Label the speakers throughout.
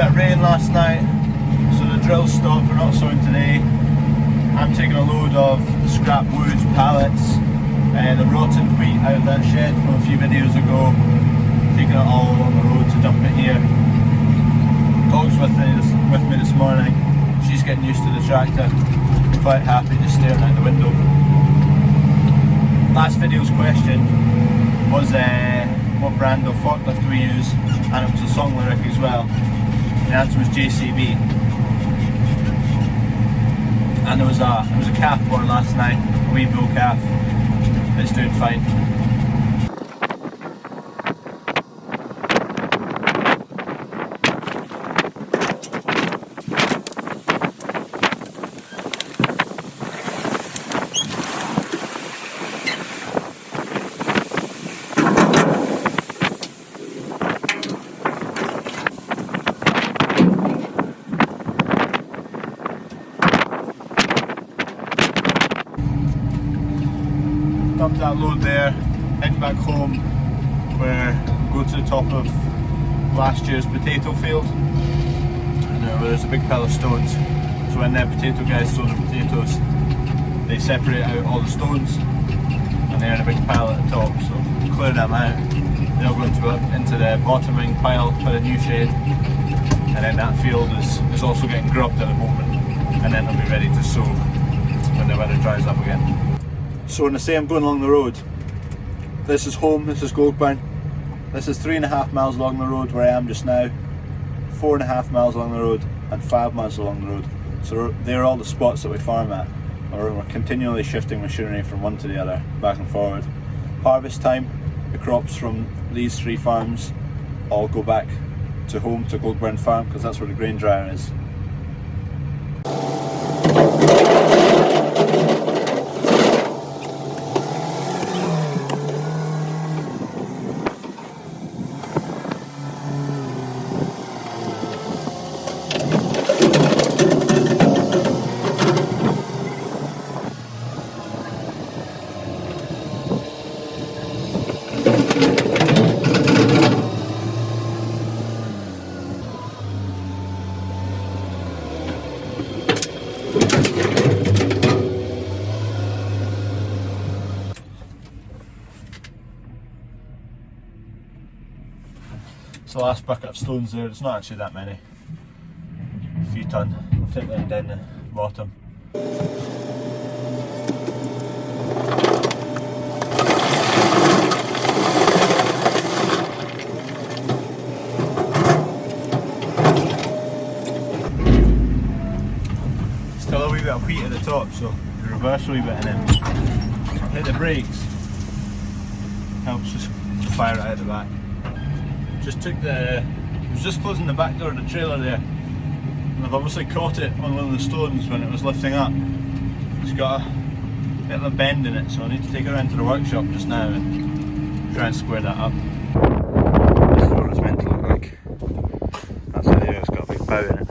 Speaker 1: bit of rain last night, so the drill stopped. We're not sowing today. I'm taking a load of scrap wood pallets and the rotten wheat out of that shed from a few videos ago, taking it all along the road to dump it here. Dog's with me this morning. She's getting used to the tractor, quite happy just staring out the window. Last video's question was what brand of forklift we use, and it was a song lyric as well. The answer was JCB. And there was a calf born last night, a wee bull calf. It's doing fine. Dumped that load there, heading back home where we go to the top of last year's potato field, and there's a big pile of stones. So when the potato guys sow the potatoes, they separate out all the stones and they're in a big pile at the top, so clear them out. They'll go into the bottoming pile for the new shed, and then that field is also getting grubbed at the moment, and then they'll be ready to sow when the weather dries up again. So when I say I'm going along the road, this is home, this is Goldburn. This is 3.5 miles along the road where I am just now, 4.5 miles along the road, and 5 miles along the road. So they're all the spots that we farm at, or we're continually shifting machinery from one to the other, back and forward. Harvest time, the crops from these 3 farms all go back to home, to Goldburn Farm, because that's where the grain dryer is. So the last bucket of stones there, it's not actually that many, a few ton. I'll take them down the bottom. Still a wee bit of wheat at the top, so the reverse a wee bit and then hit the brakes. Helps just fire it out the back. Just took I was just closing the back door of the trailer there, and I've obviously caught it on one of the stones when it was lifting up. It's got a bit of a bend in it, so I need to take it around to the workshop just now and try and square that up. This is what it's meant to look like. That's it there, it's got a big bow in it.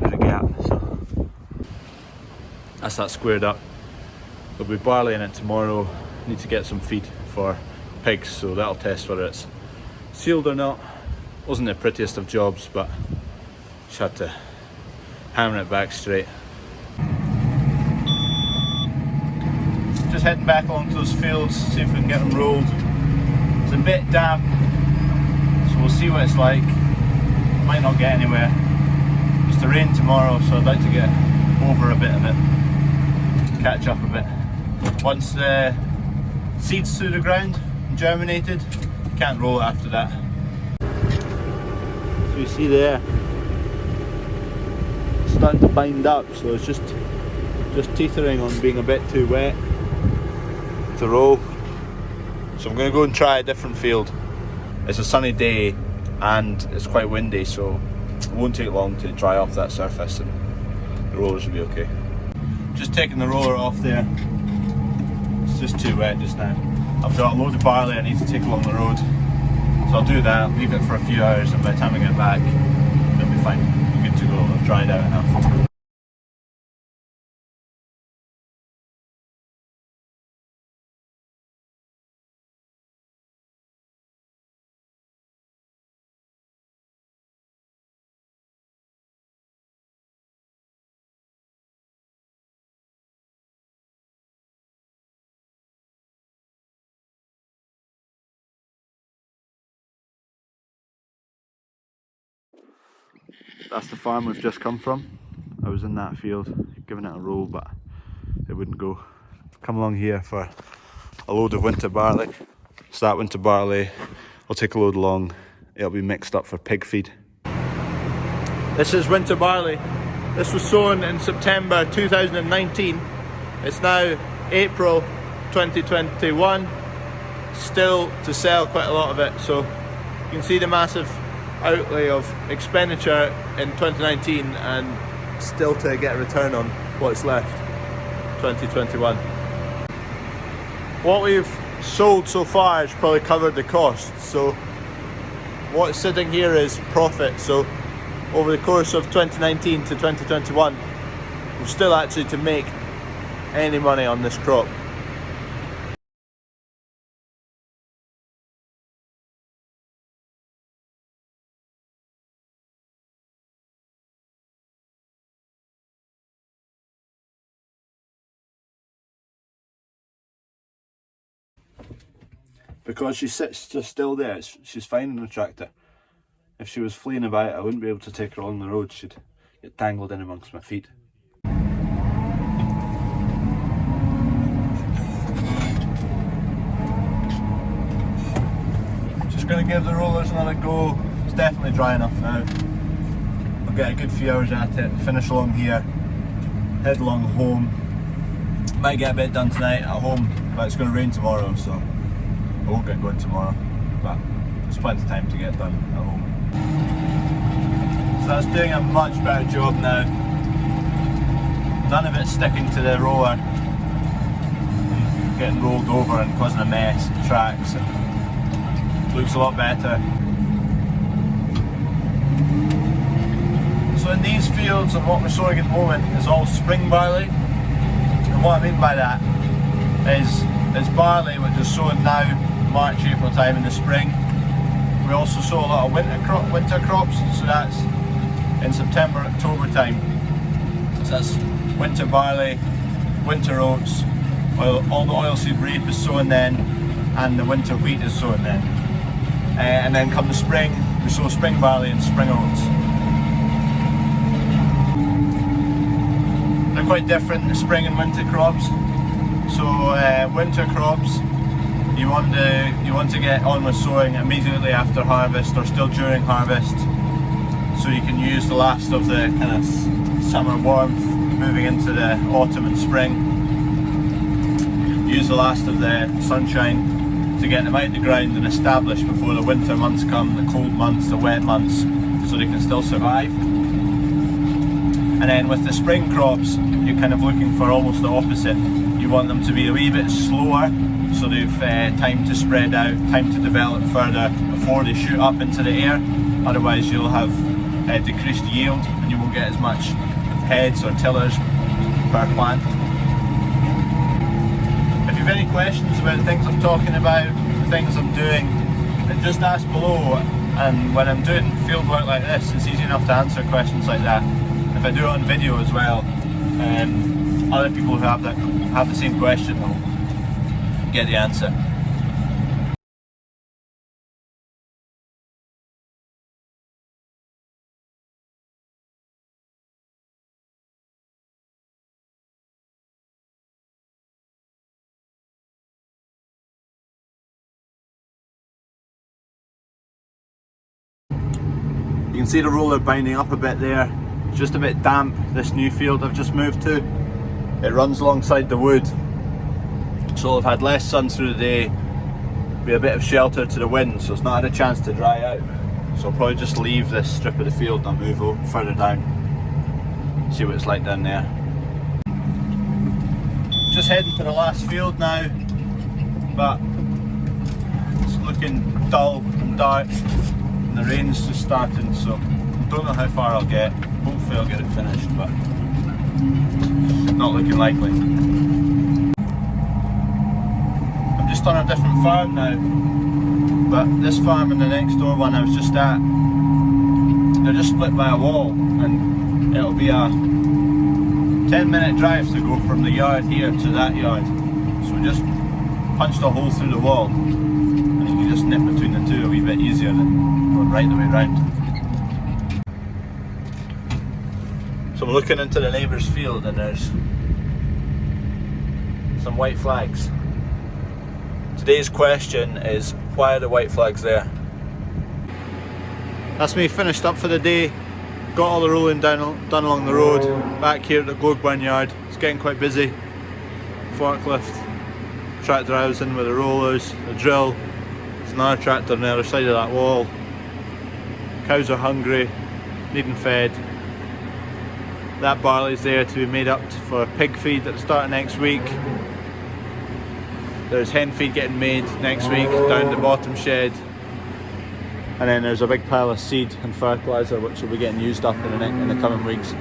Speaker 1: There's a gap, so that's that squared up. There'll be barley in it tomorrow. Need to get some feed for pigs, so that'll test whether it's sealed or not. Wasn't the prettiest of jobs, but just had to hammer it back straight. Just heading back along to those fields, see if we can get them rolled. It's a bit damp, so we'll see what it's like. Might not get anywhere. It's to rain tomorrow, so I'd like to get over a bit of it, catch up a bit. Once the seeds through the ground and germinated, can't roll it after that. So you see there, it's starting to bind up, so it's just teetering on being a bit too wet to roll. So I'm going to go and try a different field. It's a sunny day and it's quite windy, so it won't take long to dry off that surface and the roller should be okay. Just taking the roller off there, it's just too wet just now. I've got a load of barley I need to take along the road, so I'll do that, leave it for a few hours, and by the time I get back, it'll be fine. We're good to go, I've dried out enough. That's the farm we've just come from. I was in that field giving it a roll, but it wouldn't go. Come along here for a load of winter barley. So that winter barley, I'll take a load along. It'll be mixed up for pig feed. This is winter barley. This was sown in September 2019. It's now April 2021. Still to sell quite a lot of it. So you can see the massive outlay of expenditure in 2019 and still to get a return on what's left 2021. What we've sold so far has probably covered the cost, so what's sitting here is profit. So over the course of 2019 to 2021, we're still actually to make any money on this crop. Because she sits just still there, she's fine in the tractor. If she was fleeing about, I wouldn't be able to take her along the road. She'd get tangled in amongst my feet. Just going to give the rollers another go. It's definitely dry enough now. I'll get a good few hours at it, finish along here, head along home. Might get a bit done tonight at home, but it's going to rain tomorrow, so I won't get going tomorrow, but there's plenty of time to get done at home. So that's doing a much better job now. None of it sticking to the roller, getting rolled over and causing a mess in tracks. It looks a lot better. So in these fields, and what we're sowing at the moment is all spring barley. And what I mean by that is it's barley which is sown now, March, April time in the spring. We also sow a lot of winter crops, so that's in September, October time. So that's winter barley, winter oats, all the oilseed rape is sown then, and the winter wheat is sown then. And then come the spring, we sow spring barley and spring oats. They're quite different, the spring and winter crops. So winter crops, you want to get on with sowing immediately after harvest or still during harvest, so you can use the last of the kind of summer warmth moving into the autumn and spring. Use the last of the sunshine to get them out of the ground and established before the winter months come, the cold months, the wet months, so they can still survive. And then with the spring crops, you're kind of looking for almost the opposite. You want them to be a wee bit slower, so they've time to spread out, time to develop further before they shoot up into the air. Otherwise you'll have decreased yield and you won't get as much heads or tillers per plant. If you have any questions about the things I'm talking about, the things I'm doing, then just ask below. And when I'm doing field work like this, it's easy enough to answer questions like that. If I do it on video as well, other people who have the same question will get the answer. You can see the roller binding up a bit there. It's just a bit damp, this new field I've just moved to. It runs alongside the wood, so I've had less sun through the day, be a bit of shelter to the wind, so it's not had a chance to dry out. So I'll probably just leave this strip of the field and move further down, see what it's like down there. Just heading to the last field now, but it's looking dull and dark and the rain's just starting, so I don't know how far I'll get. Hopefully I'll get it finished, but not looking likely. I'm just on a different farm now, but this farm and the next door one I was just at, they're just split by a wall, and it'll be a 10-minute drive to go from the yard here to that yard. So we just punched a hole through the wall, and you can just nip between the two a wee bit easier than going right the way round. I'm looking into the neighbour's field and there's some white flags. Today's question is, why are the white flags there? That's me finished up for the day. Got all the rolling done along the road. Back here at the Globe yard. It's getting quite busy. Forklift, tractor housing with the rollers, the drill. There's another tractor on the other side of that wall. Cows are hungry, needing fed. That barley's there to be made up for pig feed at the start of next week. There's hen feed getting made next week down the bottom shed. And then there's a big pile of seed and fertiliser which will be getting used up in the coming weeks.